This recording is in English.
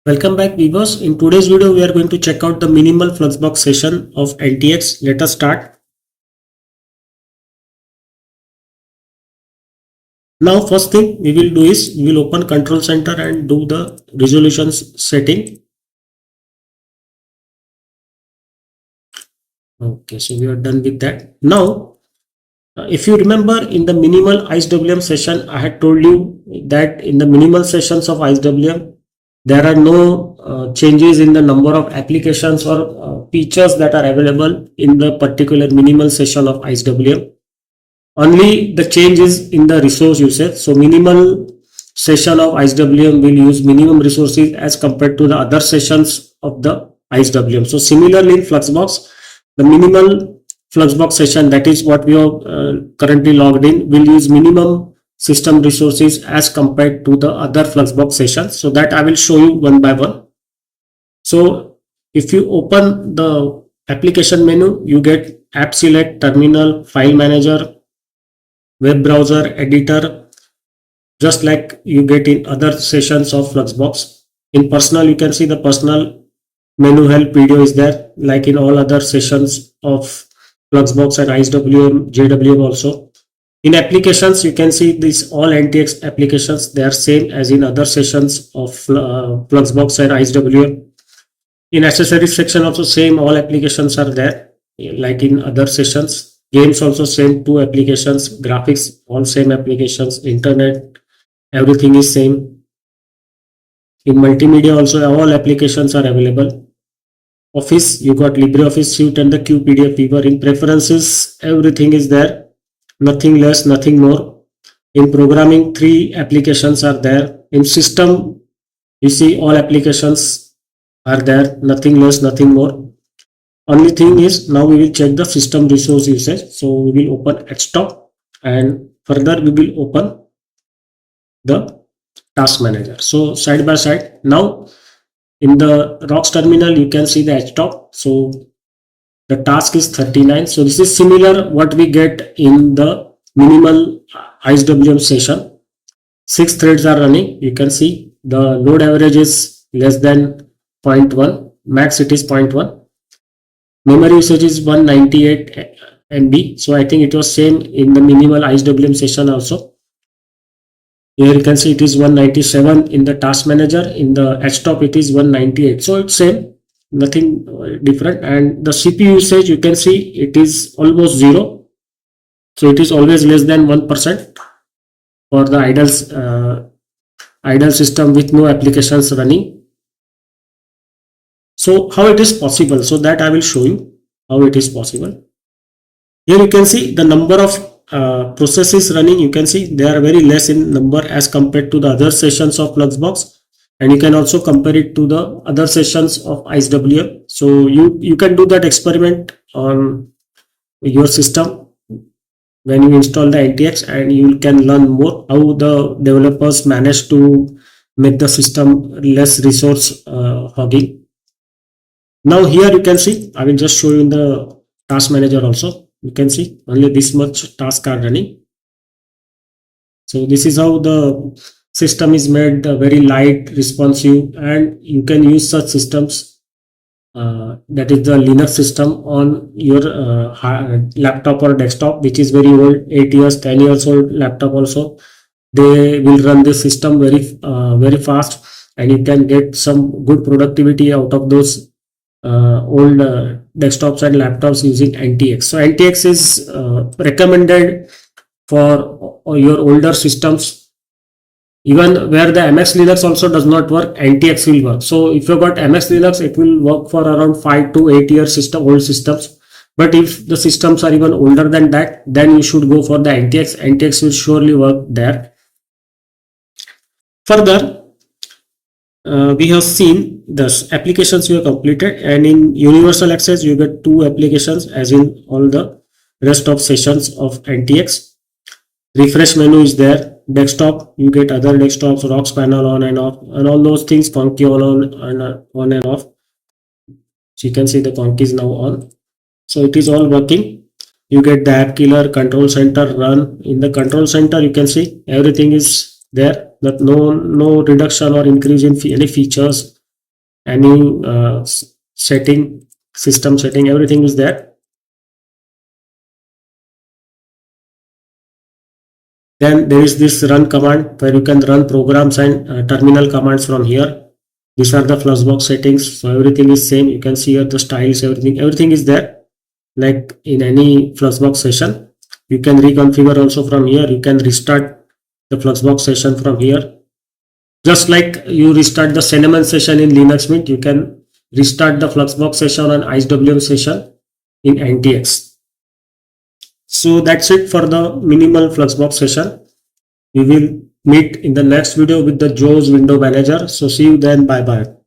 Welcome back viewers. In today's video we are going to check out the Minimal-Fluxbox session of AntiX. Let us start. Now first thing we will do is we will open Control Center and do the resolutions setting. Okay, so we are done with that. Now if you remember in the minimal ISWM session, I had told you that in the minimal sessions of ISWM there are no changes in the number of applications or features that are available in the particular minimal session of ISWM. Only the change is in the resource usage. So minimal session of ISWM will use minimum resources as compared to the other sessions of the ISWM. So similarly in Fluxbox, the minimal Fluxbox session, that is what we are currently logged in, will use minimum system resources as compared to the other Fluxbox sessions. So that I will show you one by one. So if you open the application menu, you get app select, terminal, file manager, web browser, editor, just like you get in other sessions of Fluxbox. In personal, you can see the personal menu help video is there, like in all other sessions of Fluxbox and ISWM, JWM also. In applications, you can see these all AntiX applications, they are same as in other sessions of Fluxbox and ISWM. In accessories section also same, all applications are there like in other sessions. Games also same, 2 applications. Graphics all same applications. Internet, everything is same. In multimedia also all applications are available. Office, you got LibreOffice Suite and the QPDF Viewer. In preferences, everything is there, nothing less, nothing more. In programming, 3 applications are there. In system, you see all applications are there, nothing less, nothing more. Only thing is now we will check the system resource usage. So we will open Desktop and further we will open the task manager. So side by side, now in the Rocks terminal you can see the Desktop. So the task is 39. So this is similar what we get in the minimal ISWM session. 6 threads are running. You can see the load average is less than 0.1, max it is 0.1. Memory usage is 198 MB. So I think it was same in the minimal ISWM session also. Here you can see it is 197 in the task manager. In the Desktop it is 198. So it's same, nothing different. And the CPU usage, you can see it is almost 0. So it is always less than 1% for the idle system with no applications running. So how it is possible? So that I will show you how it is possible. Here you can see the number of processes running. You can see they are very less in number as compared to the other sessions of Fluxbox, and you can also compare it to the other sessions of ISWM. So you can do that experiment on your system when you install the AntiX, and you can learn more how the developers manage to make the system less resource hogging. Now here you can see, I will just show you in the task manager also. You can see only this much task are running. So this is how the system is made very light, responsive, and you can use such systems, that is the Linux system, on your laptop or desktop, which is very old, 8 years, 10 years old laptop also. They will run this system very fast, and you can get some good productivity out of those old desktops and laptops using AntiX. So AntiX is recommended for your older systems. Even where the MX Linux also does not work, AntiX will work. So if you got MX Linux, it will work for around 5 to 8 year old systems. But if the systems are even older than that, then you should go for the AntiX. AntiX will surely work there. Further, we have seen the applications you have completed, and in universal access you get 2 applications as in all the rest of sessions of AntiX. Refresh menu is there. Desktop, you get other desktops, Rocks panel on and off, and all those things, Conky on and off. So you can see the Conky is now on. So it is all working. You get the app killer, control center run. In the control center you can see everything is there, that no reduction or increase in any features any setting, system setting, everything is there. Then there is this run command where you can run programs and terminal commands from here. These are the Fluxbox settings. So everything is same. You can see here the styles, everything is there. Like in any Fluxbox session, you can reconfigure also from here. You can restart the Fluxbox session from here. Just like you restart the Cinnamon session in Linux Mint, you can restart the Fluxbox session and IceWM session in AntiX. So that's it for the minimal Fluxbox session. We will meet in the next video with the JAWS window manager. So see you then. Bye bye.